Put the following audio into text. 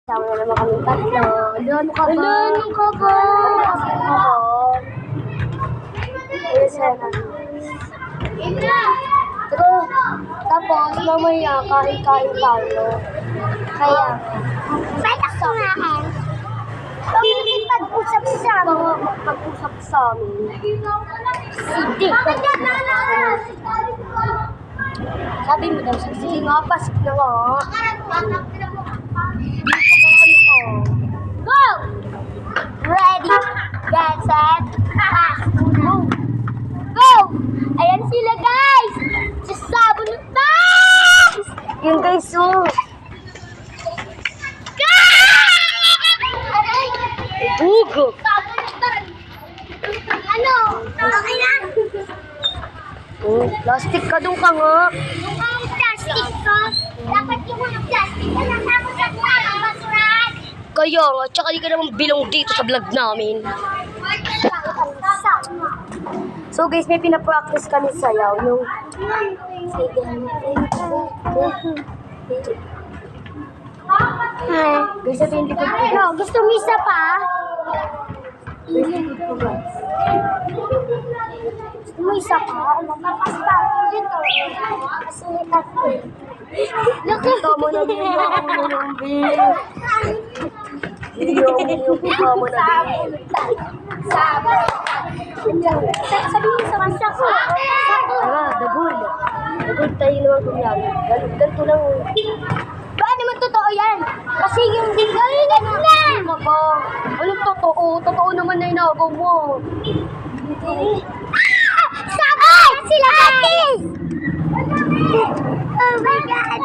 Sama na naman kami tatlo. Ano ka ba? Ano ka ba? Yes, pero, tapos, mamaya, kain-kain tayo. Kaya, Bata ko nga eh. Huwag natin pag-usap sa amin. mag-usap sa amin. Hindi. Sabi mo daw, sige nga, pasok na nga. Go! Ready, get set, pass, go! Go! Ayan sila guys! Sasabon ng guys! Yun guys, oh. Bugo. Ano? Okay na? Oh, plastic ka dun ka nga. Yung mga plastic ko, dapat yung mga plastic ko natapos sa mga basurahan. Kaya nga, tsaka di ka naman bilong dito sa vlog namin. So guys, may pinapractice kami sayaw. Yung... Guys, sabi hindi ko Ano, gusto mo isa pa? Gusto mo isa pa? Magpapasta ko dito. Kasulitan ko. Nakita mo na yung mo na Sabihin sa kansa ko. Dagul. Dagul tayo naman kunyari. Ganito lang. Paano naman totoo yan? Kasi yung galingat na! Maka, anong totoo? Totoo naman na inagaw mo. Sabay! Sila ate! Oh my God!